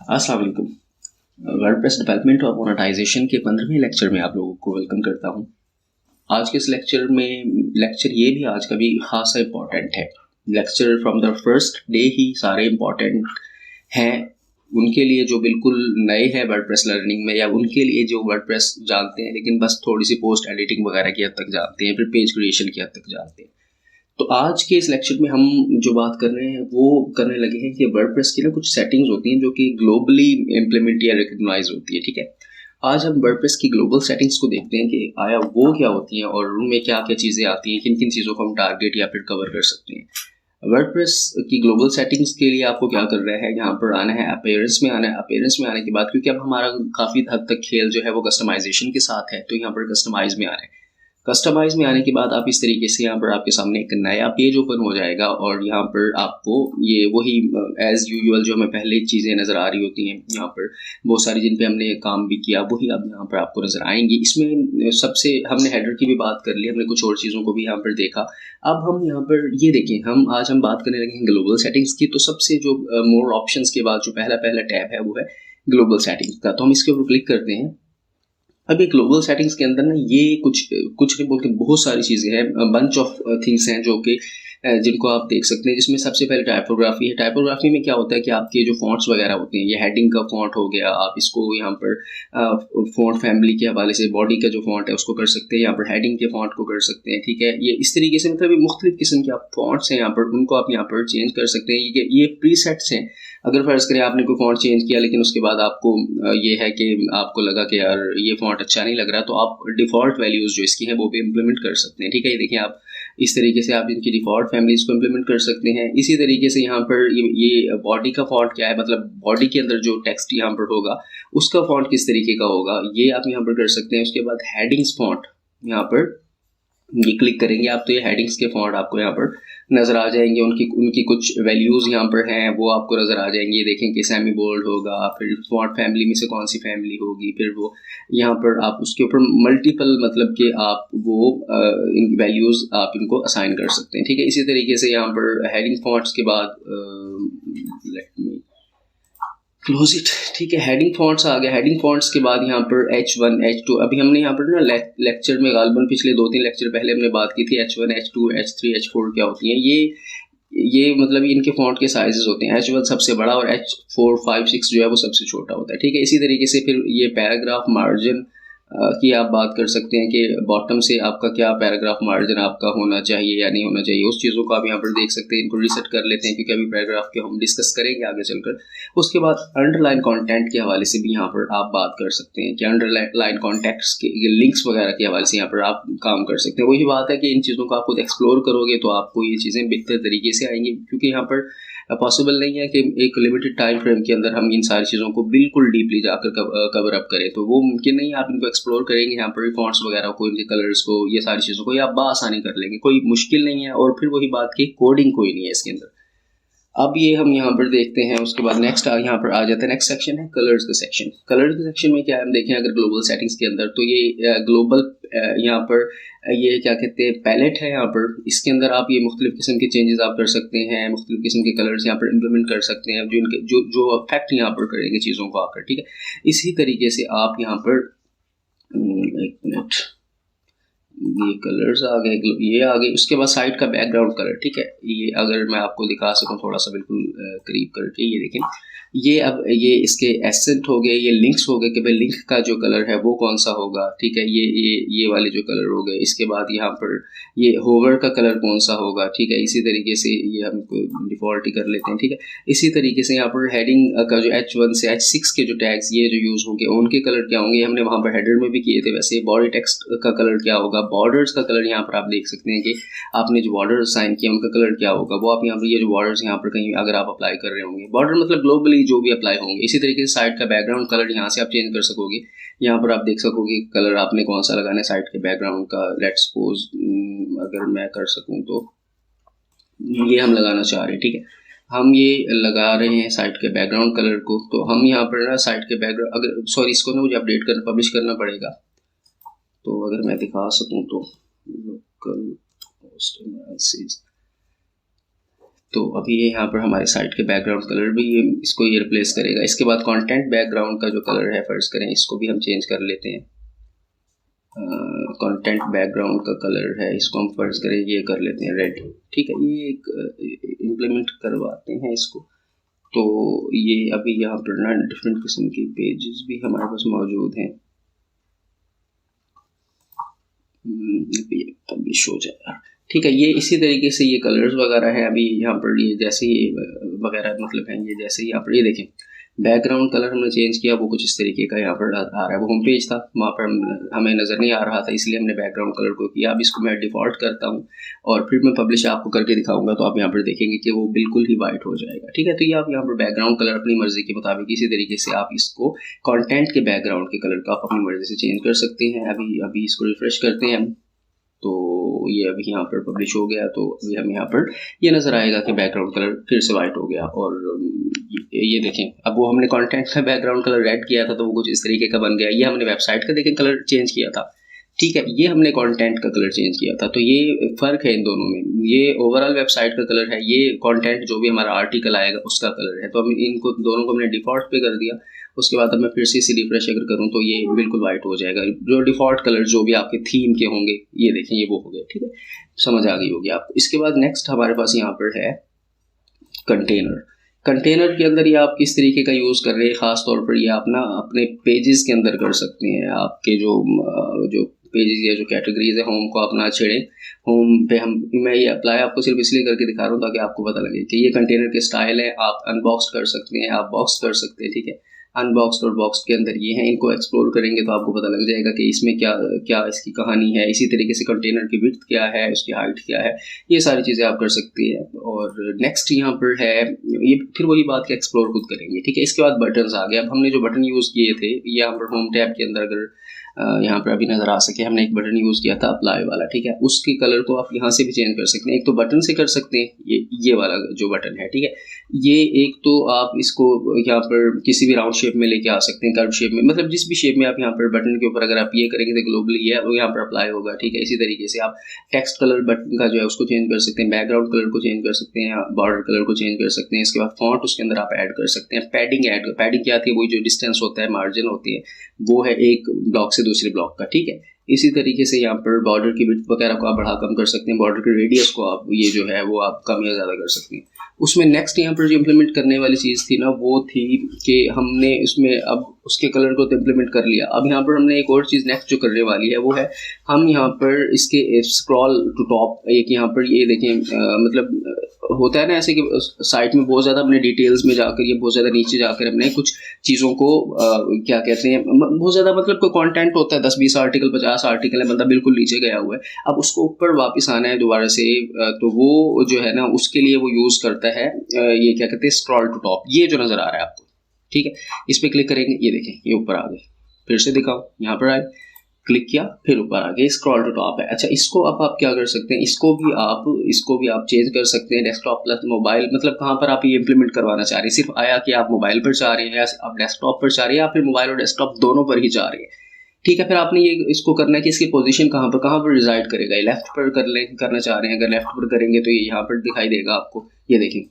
अस्सलाम वालेकुम। WordPress development और मोनेटाइजेशन के 15वें लेक्चर में आप लोगों को वेलकम करता हूं। आज के इस लेक्चर ये भी आज का भी खासा इम्पॉर्टेंट है। Lecture from the first day ही सारे इम्पॉर्टेंट हैं उनके लिए जो बिल्कुल नए हैं वर्डप्रेस लर्निंग में, या उनके लिए जो वर्डप्रेस जानते हैं लेकिन बस थोड़ी सी पोस्ट एडिटिंग वगैरह की हद तक जानते हैं, फिर पेज क्रिएशन की हद तक जानते हैं। तो आज के इस लेक्चर में हम जो बात कर रहे हैं वो करने लगे हैं कि वर्डप्रेस की ना कुछ सेटिंग्स होती हैं जो कि ग्लोबली इम्प्लीमेंट या रिकग्नाइज होती है। ठीक है, आज हम वर्डप्रेस की ग्लोबल सेटिंग्स को देखते हैं कि आया वो क्या होती हैं और उनमें क्या क्या चीज़ें आती हैं, किन किन चीज़ों को हम टारगेट या फिर कवर कर सकते हैं। वर्डप्रेस की ग्लोबल सेटिंग्स के लिए आपको क्या कर रहा है, यहाँ पर आना है अपीयरेंस में आना है। अपीयरेंस में आने के बाद क्योंकि अब हमारा काफ़ी हद तक खेल जो है वो कस्टमाइजेशन के साथ है, तो यहाँ पर कस्टमाइज में आना है। कस्टमाइज में आने के बाद आप इस तरीके से यहाँ पर आपके सामने एक नया पेज ओपन हो जाएगा और यहाँ पर आपको ये वही एज यूजुअल जो हमें पहले चीज़ें नज़र आ रही होती हैं, यहाँ पर बहुत सारी जिन पे हमने काम भी किया वही अब यहाँ पर आपको नज़र आएंगी। इसमें सबसे हमने हेडर की भी बात कर ली, हमने कुछ और चीज़ों को भी यहाँ पर देखा। अब हम यहाँ पर ये देखें, आज हम बात करने लगे हैं ग्लोबल सेटिंग्स की। तो सबसे जो मोर ऑप्शंस के बाद जो पहला टैब है वो है ग्लोबल सेटिंग्स का। तो हम इसके ऊपर क्लिक करते हैं। अब ये ग्लोबल सेटिंग्स के अंदर ना ये कुछ नहीं बोल के बहुत सारी चीज़ें हैं, बंच ऑफ थिंग्स हैं जो कि जिनको आप देख सकते हैं, जिसमें सबसे पहले टाइपोग्राफी है। टाइपोग्राफी में क्या होता है कि आपके जो फॉन्ट्स वगैरह होते हैं, ये हेडिंग का फॉन्ट हो गया, आप इसको यहाँ पर फॉन्ट फैमिली के हवाले से बॉडी का जो फॉन्ट है उसको कर सकते हैं, यहाँ पर हेडिंग के फॉन्ट को कर सकते हैं। ठीक है, ये इस तरीके से मतलब ये मुख्तलिफ किस्म के आप फॉन्ट्स हैं यहाँ पर, उनको आप यहाँ पर चेंज कर सकते हैं। ये प्रीसेट्स हैं। अगर फर्ज करें आपने कोई फॉन्ट चेंज किया लेकिन उसके बाद आपको ये है कि आपको लगा कि यार ये फॉन्ट अच्छा नहीं लग रहा, तो आप डिफ़ॉल्ट वैल्यूज़ जो इसकी हैं वो भी इम्प्लीमेंट कर सकते हैं। ठीक है, ये देखिए आप इस तरीके से आप इनकी डिफ़ॉल्ट फैमिलीज़ को इम्प्लीमेंट कर सकते हैं। इसी तरीके से यहाँ पर ये बॉडी का फॉन्ट क्या है, मतलब बॉडी के अंदर जो टेक्स्ट यहाँ पर होगा उसका फॉन्ट किस तरीके का होगा, ये आप यहाँ पर कर सकते हैं। उसके बाद हेडिंग्स फॉन्ट, यहाँ पर ये क्लिक करेंगे आप तो ये हेडिंग्स के फॉन्ट आपको यहाँ पर नज़र आ जाएंगे। उनकी कुछ वैल्यूज़ यहाँ पर हैं वो आपको नज़र आ जाएंगे। ये देखें कि सेमी बोल्ड होगा, फिर फॉन्ट फैमिली में से कौन सी फैमिली होगी, फिर वो यहाँ पर आप उसके ऊपर मल्टीपल मतलब कि आप वो इन वैल्यूज़ आप इनको असाइन कर सकते हैं। ठीक है, इसी तरीके से यहाँ पर हेडिंग फॉन्ट्स के बाद लेट मी क्लोज इट। ठीक है, हेडिंग फॉन्ट्स आ गया। हेडिंग फॉन्ट्स के बाद यहाँ पर H1 H2, अभी हमने यहाँ पर ना लेक्चर में गालबन पिछले 2-3 लेक्चर पहले हमने बात की थी H1 H2 H3 H4 क्या होती हैं। ये मतलब इनके फॉन्ट के साइजेस होते हैं। H1 सबसे बड़ा और H4 5 6 जो है वो सबसे छोटा होता है। ठीक है, इसी तरीके से फिर ये पैराग्राफ मार्जिन की आप बात कर सकते हैं कि बॉटम से आपका क्या पैराग्राफ मार्जिन आपका होना चाहिए या नहीं होना चाहिए, उस चीज़ों को आप यहाँ पर देख सकते हैं। इनको रीसेट कर लेते हैं क्योंकि अभी पैराग्राफ के हम डिस्कस करेंगे आगे चलकर। उसके बाद अंडरलाइन कंटेंट के हवाले से भी यहाँ पर आप बात कर सकते हैं कि अंडरलाइन कॉन्टेक्ट्स के लिंक्स वगैरह के हवाले से यहाँ पर आप काम कर सकते हैं। वही बात है कि इन चीज़ों को आप खुद एक्सप्लोर करोगे तो आपको ये चीज़ें बेहतर तरीके से आएंगी, क्योंकि यहाँ पर पॉसिबल नहीं है कि एक लिमिटेड टाइम फ्रेम के अंदर हम इन सारी चीज़ों को बिल्कुल डीपली जाकर कवर अप करें, तो वो मुमकिन नहीं है। आप इनको एक्सप्लोर करेंगे यहाँ पर फॉन्ट्स वगैरह को, इनके कलर्स को, ये सारी चीज़ों को ये आप बआसानी कर लेंगे, कोई मुश्किल नहीं है। और फिर वही बात की कोडिंग कोई नहीं है इसके अंदर। अब ये हम यहाँ पर देखते हैं। उसके बाद नेक्स्ट यहाँ पर आ जाता है, नेक्स्ट सेक्शन है कलर्स का सेक्शन। कलर्स के सेक्शन में क्या है, हम देखें अगर ग्लोबल सेटिंग्स के अंदर तो ये ग्लोबल यहाँ पर ये क्या कहते हैं पैलेट है। यहाँ पर इसके अंदर आप ये मुख्तलिफ किस्म के चेंजेस आप कर सकते हैं, मुख्तलिफ किस्म के कलर्स यहाँ पर इम्प्लीमेंट कर सकते हैं जो इनके जो अफेक्ट यहाँ पर करेंगे चीज़ों को आकर। ठीक है, इसी तरीके से आप यहाँ पर एक मिनट, ये कलर्स आ गए, ये आ गए। उसके बाद साइड का बैकग्राउंड कलर। ठीक है, ये अगर मैं आपको दिखा सकूं थोड़ा सा बिल्कुल करीब करके, ये देखें ये अब ये इसके एसेंट हो गए, ये लिंक्स हो गए कि भाई लिंक का जो कलर है वो कौन सा होगा। ठीक है, ये वाले जो कलर हो गए। इसके बाद यहाँ पर ये होवर का कलर कौन सा होगा। ठीक है, इसी तरीके से ये हम डिफ़ॉल्ट ही कर लेते हैं। ठीक है, इसी तरीके से यहाँ पर हेडिंग का जो H1 से H6 के जो टैग्स ये जो यूज़ होंगे उनके कलर क्या होंगे, हमने वहाँ पर हेडर में भी किए थे। वैसे बॉडी टेक्स्ट का कलर क्या होगा, बॉर्डर्स का कलर यहाँ पर आप देख सकते हैं कि आपने जो बॉर्डर साइन किया उनका कलर क्या होगा, वो आप यहाँ पर ये जो बॉर्डर्स यहाँ पर कहीं अगर आप अप्लाई कर रहे होंगे, बॉर्डर मतलब ग्लोबली जो भी अप्लाई होंगे। इसी तरीके से साइड का बैकग्राउंड कलर यहाँ से आप चेंज कर सकोगे। यहाँ पर आप देख सकोगे कलर आपने कौन सा लगाना है साइड के बैकग्राउंड का। लेट्स सपोज अगर मैं कर सकूँ तो ये हम लगाना चाह रहे हैं। ठीक है, हम ये लगा रहे हैं साइट के बैकग्राउंड कलर को। तो हम यहाँ पर ना साइट के बैकग्राउंड अगर सॉरी इसको ना मुझे अपडेट करना पब्लिश करना पड़ेगा। तो अगर मैं दिखा सकूँ तो लोकल होस्ट एनालिसिस, तो अभी ये यहाँ पर हमारे साइट के बैकग्राउंड कलर भी ये रिप्लेस करेगा। इसके बाद कंटेंट बैकग्राउंड का जो कलर है फर्ज करें इसको भी हम चेंज कर लेते हैं। कंटेंट बैकग्राउंड का कलर है, इसको हम फर्ज करें ये कर लेते हैं रेड। ठीक है, ये एक इम्प्लीमेंट करवाते हैं इसको। तो ये अभी यहाँ पर ना डिफरेंट किस्म के पेजेस भी हमारे पास मौजूद हैं। पब्लिश हो जाएगा। ठीक है, ये इसी तरीके से ये कलर्स वगैरह हैं। अभी यहाँ पर ये जैसे ही वगैरह मतलब हैं, ये जैसे ही यहाँ पर ये देखें बैकग्राउंड कलर हमने चेंज किया, वो कुछ इस तरीके का यहाँ पर आ रहा है। वो होम पेज था, वहाँ पर हमें नज़र नहीं आ रहा था, इसलिए हमने बैकग्राउंड कलर को किया। अब इसको मैं डिफ़ॉल्ट करता हूँ और फिर मैं पब्लिश आपको करके दिखाऊंगा, तो आप यहाँ पर देखेंगे कि वो बिल्कुल ही वाइट हो जाएगा। ठीक है, तो ये आप यहाँ पर बैकग्राउंड कलर अपनी मर्जी के मुताबिक इसी तरीके से आप इसको कॉन्टेंट के बैकग्राउंड के कलर का आप अपनी मर्जी से चेंज कर सकते हैं। अभी इसको रिफ्रेश करते हैं हम, तो ये अभी यहाँ पर पब्लिश हो गया। तो अभी हम यहाँ पर ये नज़र आएगा कि बैकग्राउंड कलर फिर से वाइट हो गया। और ये देखें, अब वो हमने कंटेंट का बैकग्राउंड कलर रेड किया था, तो वो कुछ इस तरीके का बन गया। ये हमने वेबसाइट का देखें कलर चेंज किया था। ठीक है, ये हमने कंटेंट का कलर चेंज किया था। तो ये फ़र्क है इन दोनों में। ये ओवरऑल वेबसाइट का कलर है, ये कंटेंट जो भी हमारा आर्टिकल आएगा उसका कलर है। तो हम इनको दोनों को हमने डिफ़ॉल्ट पे कर दिया। उसके बाद अब मैं फिर से इसे रिफ्रेश अगर करूँ तो ये बिल्कुल वाइट हो जाएगा। जो डिफ़ॉल्ट कलर जो भी आपके थीम के होंगे, ये देखें ये वो हो गए। ठीक है, समझ आ गई होगी आपको। इसके बाद नेक्स्ट हमारे पास यहाँ पर है कंटेनर। कंटेनर के अंदर ये आप किस तरीके का यूज़ कर रहे हैं, ख़ास तौर पर ये आप ना अपने पेजेस के अंदर कर सकते हैं। आपके जो पेजेस या जो कैटेगरीज है, होम को आप ना छेड़ें। होम पे मैं ये अप्लाई आपको सिर्फ इसलिए करके दिखा रहा हूँ ताकि आपको पता लगे कि ये कंटेनर के स्टाइल है। आप अनबॉक्स कर सकते हैं, आप बॉक्स कर सकते हैं। ठीक है, अनबॉक्स और बॉक्स के अंदर ये हैं, इनको एक्सप्लोर करेंगे तो आपको पता लग जाएगा कि इसमें क्या क्या इसकी कहानी है। इसी तरीके से कंटेनर की विड्थ क्या है, उसकी हाइट क्या है, ये सारी चीज़ें आप कर सकती हैं। और नेक्स्ट यहाँ पर है, ये फिर वही बात कि एक्सप्लोर खुद करेंगे। ठीक है, इसके बाद बटन्स आ गए। अब हमने जो बटन यूज़ किए थे, ये यहाँ पर होम टैब के अंदर अगर यहाँ पर अभी नज़र आ सके, हमने एक बटन यूज़ किया था अप्लाई वाला। ठीक है, उसके कलर को आप यहाँ से भी चेंज कर सकते हैं। एक तो बटन से कर सकते हैं, ये वाला जो बटन है। ठीक है, ये एक तो आप इसको यहाँ पर किसी भी राउंड शेप में लेके आ सकते हैं, कर्व शेप में, मतलब जिस भी शेप में आप यहाँ पर बटन के ऊपर अगर आप ये करेंगे तो ग्लोबली ये वो यहाँ पर अप्लाई होगा। ठीक है, इसी तरीके से आप टेक्स्ट कलर बटन का जो है उसको चेंज कर सकते हैं, बैकग्राउंड कलर को चेंज कर सकते हैं, बॉर्डर कलर को चेंज कर सकते हैं। इसके बाद फॉन्ट उसके अंदर आप ऐड कर सकते हैं। पैडिंग क्या आती है, वही जो डिस्टेंस होता है, मार्जिन होती है, वो है एक ब्लॉक से दूसरे ब्लॉक का। ठीक है, इसी तरीके से यहाँ पर बॉर्डर की विड्थ वगैरह को आप बढ़ा कम कर सकते हैं। बॉर्डर की रेडियस को आप ये जो है वो आप कम या ज़्यादा कर सकते हैं। उसमें नेक्स्ट यहाँ पर जो इम्प्लीमेंट करने वाली चीज़ थी ना, वो थी कि हमने इसमें अब उसके कलर को तो इम्प्लीमेंट कर लिया। अब यहाँ पर हमने एक और चीज़ नेक्स्ट जो करने वाली है वो है, हम यहाँ पर इसके स्क्रॉल टू टॉप, एक यहाँ पर ये देखें, मतलब होता है ना ऐसे कि साइट में बहुत ज़्यादा अपने डिटेल्स में जाकर, ये बहुत ज़्यादा नीचे जाकर हमने कुछ चीज़ों को क्या कहते हैं, बहुत ज़्यादा मतलब कोई कंटेंट होता है 10-20 आर्टिकल 50 आर्टिकल है, बंदा बिल्कुल नीचे गया हुआ है, अब उसको ऊपर वापस आना है दोबारा से, तो वो जो है ना उसके लिए वो यूज़ करता है ये क्या कहते हैं स्क्रॉल टू टॉप। ये जो नज़र आ रहा है आपको, ठीक है, इस पर क्लिक करेंगे, ये देखें ये ऊपर आ गए। फिर से दिखाओ, यहाँ पर आए, क्लिक किया, फिर ऊपर आ गए, स्क्रॉल टू टॉप है। अच्छा, इसको अब आप क्या कर सकते हैं, इसको भी आप चेंज कर सकते हैं। डेस्कटॉप प्लस मोबाइल, मतलब कहाँ पर आप ये इंप्लीमेंट करवाना चाह रहे हैं, सिर्फ आया कि आप मोबाइल पर चाह रहे हैं या आप डेस्कटॉप पर चाह रहे हैं या फिर मोबाइल और डेस्कटॉप दोनों पर ही चाह रहे हैं। ठीक है, फिर आपने ये इसको करना है कि इसकी पोजीशन कहाँ पर रिजाइड करेगा। ये लेफ्ट पर करना चाह रहे हैं, अगर लेफ्ट पर करेंगे तो ये यहाँ पर दिखाई देगा आपको, ये देखें।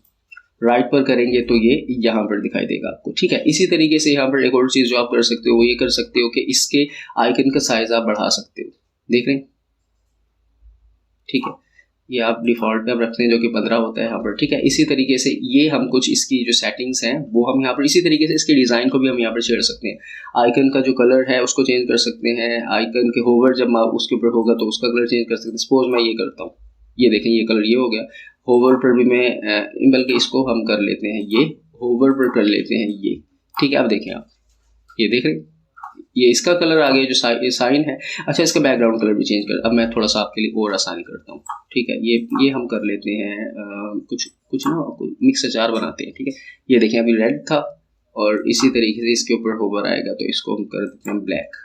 राइट पर करेंगे तो ये यहाँ पर दिखाई देगा आपको। ठीक है, इसी तरीके से यहाँ पर एक और चीज़ जो आप कर सकते हो वो ये कर सकते हो कि इसके आइकन का साइज आप बढ़ा सकते हो, देख रहे हैं। ठीक है, ये आप डिफ़ॉल्ट पे आप रखते हैं जो कि 15 होता है यहाँ पर। ठीक है, इसी तरीके से ये हम कुछ इसकी जो सेटिंग्स हैं वो हम यहाँ पर, इसी तरीके से इसके डिज़ाइन को भी हम यहाँ पर छेड़ सकते हैं। आइकन का जो कलर है उसको चेंज कर सकते हैं। आइकन के होवर जब उसके ऊपर होगा तो उसका कलर चेंज कर सकते हैं। सपोज मैं ये करता हूँ, ये देखें ये कलर ये हो गया। होवर पर भी मैं, बल्कि इसको हम कर लेते हैं, ये होवर पर कर लेते हैं ये। ठीक है, आप देखें, आप ये देख रहे हैं, ये इसका कलर आ गया जो साइन है। अच्छा, इसका बैकग्राउंड कलर भी चेंज कर, अब मैं थोड़ा सा आपके लिए और आसानी करता हूँ। ठीक है, ये हम कर लेते हैं कुछ ना मिक्स अचार बनाते हैं। ठीक है, ये देखें अभी रेड था और इसी तरीके से इसके ऊपर होवर आएगा तो इसको हम कर देते हैं ब्लैक।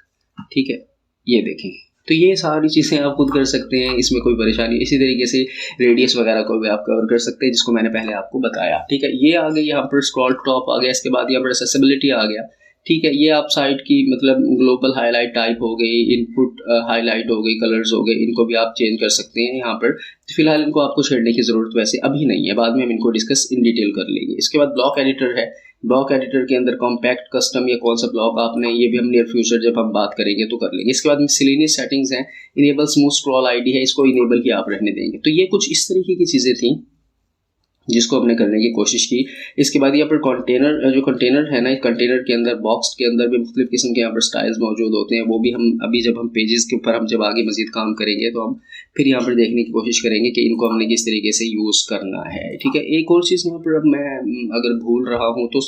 ठीक है, ये देखें, तो ये सारी चीज़ें आप खुद कर सकते हैं, इसमें कोई परेशानी। इसी तरीके से रेडियस वगैरह को भी आप कवर कर सकते हैं, जिसको मैंने पहले आपको बताया। ठीक है, ये आ गई यहाँ पर स्क्रॉल टॉप आ गया। इसके बाद यहाँ पर एक्सेसिबिलिटी आ गया ठीक है, ये आप साइट की मतलब ग्लोबल हाईलाइट टाइप हो गई, इनपुट हाईलाइट हो गई, कलर्स हो गए, इनको भी आप चेंज कर सकते हैं यहाँ पर। तो फिलहाल इनको आपको छेड़ने की ज़रूरत वैसे अभी नहीं है, बाद में हम इनको डिस्कस इन डिटेल कर लेंगे। इसके बाद ब्लॉक एडिटर है। ब्लॉक एडिटर के अंदर कॉम्पैक्ट, कस्टम या कौन सा ब्लॉक आपने, ये भी हम नियर फ्यूचर जब हम बात करेंगे तो कर लेंगे। इसके बाद मिसलेनियस सेटिंग्स हैं, इनेबल स्मूथ स्क्रॉल आईडी है, इसको इनेबल ही आप रहने देंगे। तो ये कुछ इस तरीके की चीज़ें थी जिसको हमने करने की कोशिश की। इसके बाद यहाँ पर कंटेनर, जो कंटेनर है ना, इस कंटेनर के अंदर, बॉक्स के अंदर भी मुख्तलिफ किस्म के यहाँ पर स्टाइल्स मौजूद होते हैं। वो भी हम अभी जब हम पेजेस के ऊपर हम जब आगे मजीद काम करेंगे तो हम फिर यहाँ पर देखने की कोशिश करेंगे कि इनको हमने किस तरीके से यूज़ करना है। ठीक है, एक और चीज़ यहाँ पर अब मैं अगर भूल रहा हूँ तो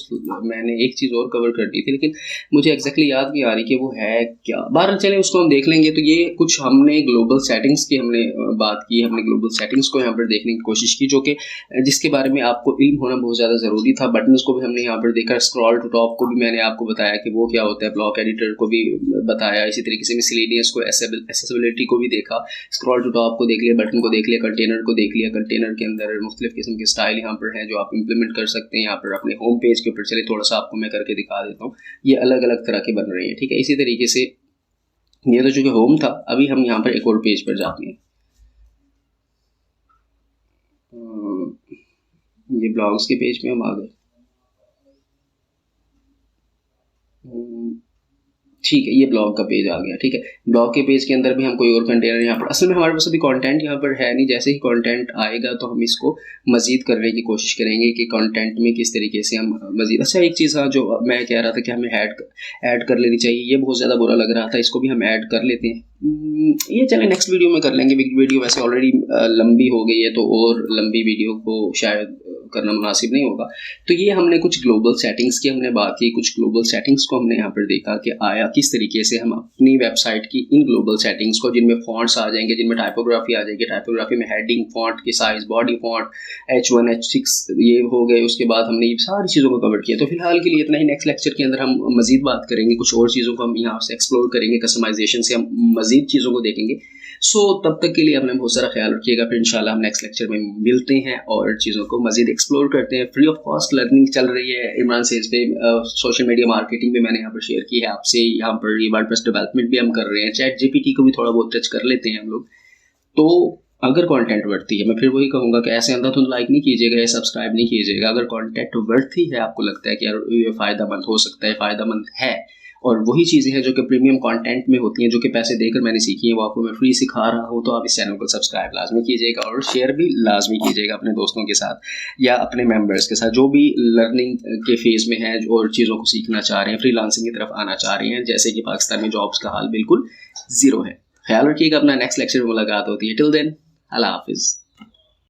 मैंने एक चीज़ और कवर कर दी थी, लेकिन मुझे एग्जैक्टली याद नहीं आ रही कि वो है क्या। बाहर चले उसको हम देख लेंगे। तो ये कुछ हमने ग्लोबल सेटिंग्स की हमने बात की, हमने ग्लोबल सेटिंग्स को यहाँ पर देखने की कोशिश की, जो कि जिसके बारे में आपको इल्म होना बहुत ज़्यादा ज़रूरी था। बटन्स को भी हमने यहाँ पर देखा, स्क्रॉल टू टॉप को भी मैंने आपको बताया कि वो क्या होता है, ब्लॉक एडिटर को भी बताया, इसी तरीके से मिसलेनियस को, एक्सेसिबिलिटी को भी देखा, स्क्रॉल टू टॉप को देख लिया, बटन को देख लिया, कंटेनर को देख लिया। कंटेनर के अंदर मुख्तलिफ किस्म के स्टाइल यहाँ पर हैं जो आप इंप्लीमेंट कर सकते हैं। यहाँ पर अपने होम पेज के ऊपर चले, थोड़ा सा आपको मैं करके दिखा देता हूँ, ये अलग अलग तरह के बन रहे हैं। ठीक है, इसी तरीके से ये तो चूँकि होम था, अभी हम यहाँ पर एक और पेज पर जाते हैं। ये ब्लॉग्स के पेज में हम आ गए। ठीक है, ये ब्लॉग का पेज आ गया। ठीक है, ब्लॉग के पेज के अंदर भी हम कोई और कंटेनर यहाँ पर, असल में हमारे पास अभी कंटेंट यहाँ पर है नहीं। जैसे ही कंटेंट आएगा तो हम इसको मज़ीद करने की कोशिश करेंगे कि कंटेंट में किस तरीके से हम मज़ीद। अच्छा, एक चीज़ हाँ जो मैं कह रहा था कि हमें ऐड कर लेनी चाहिए, ये बहुत ज़्यादा बुरा लग रहा था, इसको भी हम ऐड कर लेते हैं। ये चलें नेक्स्ट वीडियो में कर लेंगे। वीडियो वैसे ऑलरेडी लंबी हो गई है, तो और लंबी वीडियो को शायद करना मुनासिब नहीं होगा। तो ये हमने कुछ ग्लोबल सेटिंग्स की हमने बात की, कुछ ग्लोबल सेटिंग्स को हमने यहाँ पर देखा कि आया किस तरीके से हम अपनी वेबसाइट की इन ग्लोबल सेटिंग्स को, जिनमें फॉन्ट्स आ जाएंगे, जिनमें टाइपोग्राफी आ जाएगी, टाइपोग्राफी में हेडिंग, फॉन्ट की size, body font, H1 H6 ये हो गए। उसके बाद हमने ये सारी चीज़ों को कवर किया। तो फिलहाल के लिए इतना ही। नेक्स्ट लेक्चर के अंदर हम मजीद बात करेंगे, कुछ और चीज़ों को हम यहाँ से एक्सप्लोर करेंगे, कस्टमाइजेशन से हम मजीद चीज़ों को देखेंगे। तब तक के लिए अपने बहुत सारा ख्याल रखिएगा। फिर इंशाल्लाह हम नेक्स्ट लेक्चर में मिलते हैं और चीज़ों को मजीद एक्सप्लोर करते हैं। फ्री ऑफ कॉस्ट लर्निंग चल रही है इमरान सेल्स पे, सोशल मीडिया मार्केटिंग भी मैंने यहाँ पर शेयर की है आपसे। यहाँ पर ये वर्डप्रेस डेवलपमेंट भी हम कर रहे हैं, चैट GPT को भी थोड़ा बहुत टच कर लेते हैं हम लोग। तो अगर कंटेंट वर्थी है, मैं फिर वही कहूँगा कि ऐसे अंधाधुंध लाइक नहीं कीजिएगा या सब्सक्राइब नहीं कीजिएगा। अगर कंटेंट वर्थी है, आपको लगता है कि यार ये फ़ायदेमंद हो सकता है, फ़ायदेमंद है, और वही चीज़ें हैं जो कि प्रीमियम कंटेंट में होती हैं, जो कि पैसे देकर मैंने सीखी है, वो आपको मैं फ्री सिखा रहा हूँ, तो आप इस चैनल को सब्सक्राइब लाजमी कीजिएगा और शेयर भी लाजमी कीजिएगा अपने दोस्तों के साथ या अपने मेंबर्स के साथ जो भी लर्निंग के फेज़ में है और चीज़ों को सीखना चाह रहे हैं, फ्रीलांसिंग की तरफ आना चाह रहे हैं। जैसे कि पाकिस्तान में जॉब्स का हाल बिल्कुल ज़ीरो है। ख्याल रखिएगा अपना। नेक्स्ट लेक्चर में मुलाकात होती है। टिल देन, अल्लाह हाफिज़।